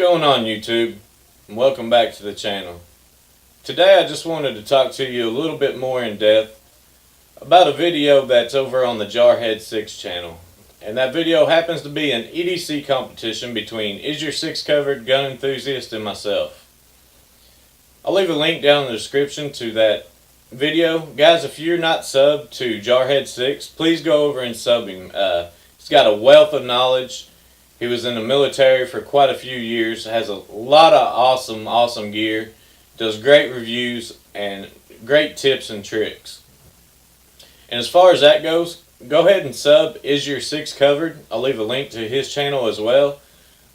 going on, YouTube? And welcome back to the channel. Today I just wanted to talk to you a little bit more in depth about a video that's over on the Jarhead 6 channel. And that video happens to be an EDC competition between Is Your 6 Covered, Gun Enthusiast, and myself. I'll leave a link down in the description to that video. Guys, if you're not subbed to Jarhead 6, please go over and sub him. He's got a wealth of knowledge. He was in the military for quite a few years, has a lot of awesome gear, does great reviews, and great tips and tricks. And as far as that goes, go ahead and sub Is Your 6 Covered. I'll leave a link to his channel as well.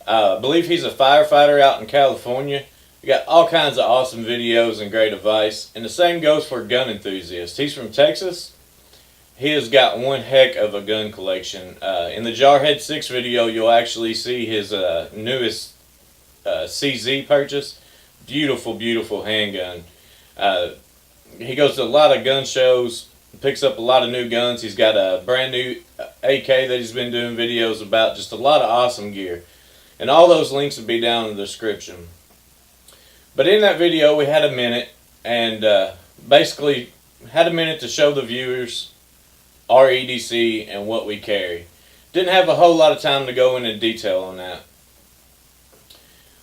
I believe he's a firefighter out in California. We got all kinds of awesome videos and great advice. And the same goes for Gun Enthusiast. He's from Texas. He has got one heck of a gun collection. In the Jarhead 6 video, you'll actually see his newest CZ purchase. Beautiful handgun. He goes to a lot of gun shows, picks up a lot of new guns. He's got a brand new AK that he's been doing videos about. Just a lot of awesome gear. And all those links will be down in the description. But in that video, we had a minute, and basically had a minute to show the viewers our EDC and what we carry. Didn't have a whole lot of time to go into detail on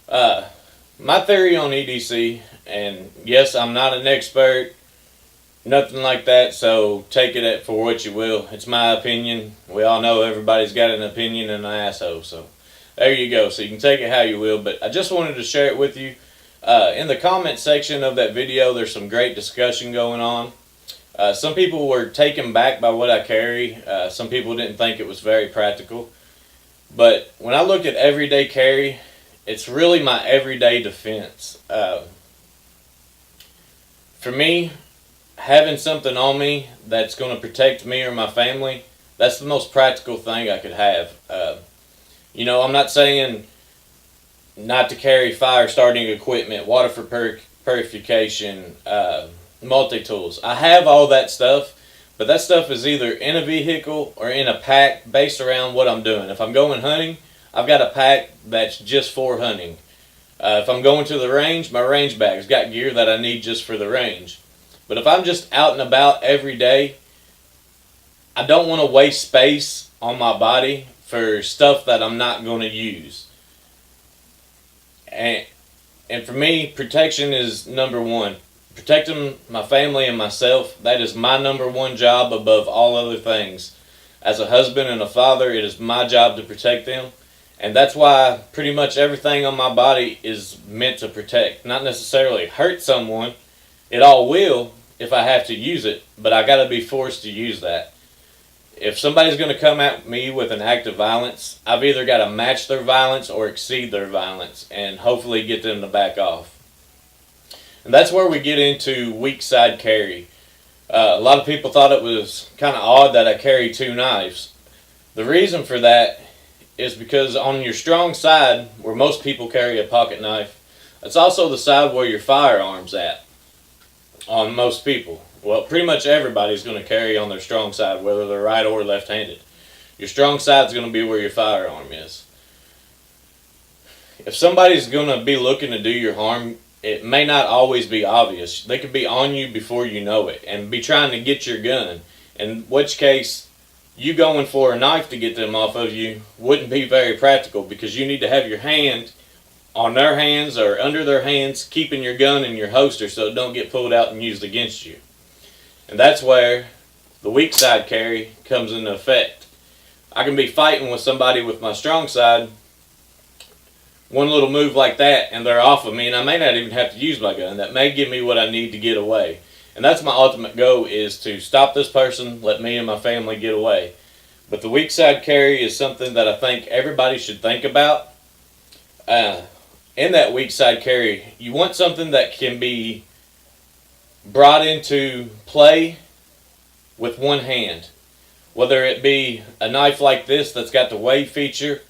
that. My theory on EDC, and yes, I'm not an expert, nothing like that, so take it for what you will. It's my opinion. We all know everybody's got an opinion and an asshole, so there you go. So you can take it how you will, but I just wanted to share it with you. In the comment section of that video, there's some great discussion going on. Some people were taken back by what I carry. Some people didn't think it was very practical. But when I look at everyday carry, it's really my everyday defense. For me, having something on me that's going to protect me or my family, that's the most practical thing I could have. You know, I'm not saying not to carry fire starting equipment, water for purification, multi-tools. I have all that stuff, but that stuff is either in a vehicle or in a pack based around what I'm doing. If I'm going hunting, I've got a pack that's just for hunting. If I'm going to the range, my range bag's got gear that I need just for the range. But if I'm just out and about every day, I don't want to waste space on my body for stuff that I'm not going to use. And for me, protection is number one. Protecting my family and myself, that is my number one job above all other things. As a husband and a father, it is my job to protect them. And that's why pretty much everything on my body is meant to protect. Not necessarily hurt someone. It all will if I have to use it, but I got to be forced to use that. If somebody's going to come at me with an act of violence, I've either got to match their violence or exceed their violence and hopefully get them to back off. And that's where we get into weak side carry. A lot of people thought it was kind of odd that I carry two knives. The reason for that is because on your strong side, where most people carry a pocket knife, it's also the side where your firearm's at on most people. Well, pretty much everybody's going to carry on their strong side, whether they're right or left-handed. Your strong side's going to be where your firearm is. If somebody's going to be looking to do your harm, it may not always be obvious. They could be on you before you know it and be trying to get your gun. In which case, you going for a knife to get them off of you wouldn't be very practical, because you need to have your hand on their hands or under their hands, keeping your gun in your holster so it don't get pulled out and used against you. And that's where the weak side carry comes into effect. I can be fighting with somebody with my strong side, one little move like that, and they're off of me, and I may not even have to use my gun. That may give me what I need to get away. And that's my ultimate goal, is to stop this person, let me and my family get away. But the weak side carry is something that I think everybody should think about. In that weak side carry, you want something that can be brought into play with one hand. Whether it be a knife like this that's got the wave feature,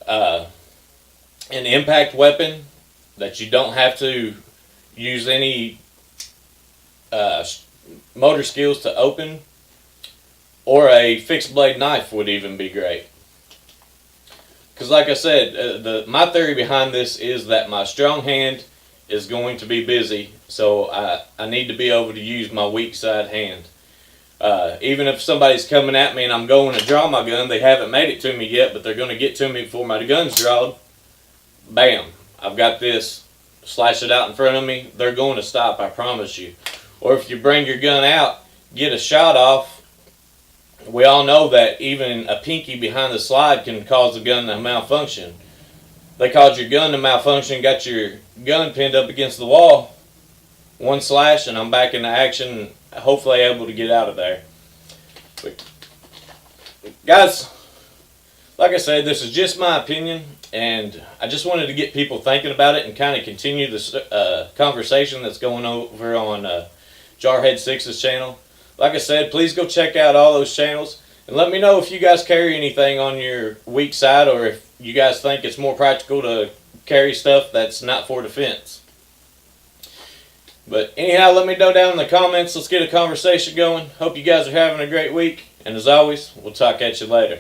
an impact weapon that you don't have to use any motor skills to open, or a fixed blade knife would even be great. Because like I said, my theory behind this is that my strong hand is going to be busy, so I need to be able to use my weak side hand. Even if somebody's coming at me and I'm going to draw my gun, they haven't made it to me yet, but they're going to get to me before my gun's drawn. Bam, I've got this. Slash it out in front of me, they're going to stop, I promise you. Or if you bring your gun out, get a shot off. We all know that even a pinky behind the slide can cause the gun to malfunction. They caused your gun to malfunction, got your gun pinned up against the wall. One slash and I'm back into action, hopefully able to get out of there. But guys, like I said, this is just my opinion, and I just wanted to get people thinking about it and kind of continue this conversation that's going over on Jarhead 6's channel. Like I said, please go check out all those channels, and let me know if you guys carry anything on your weak side, or if you guys think it's more practical to carry stuff that's not for defense. But anyhow, let me know down in the comments. Let's get a conversation going. Hope you guys are having a great week, and as always, we'll talk at you later.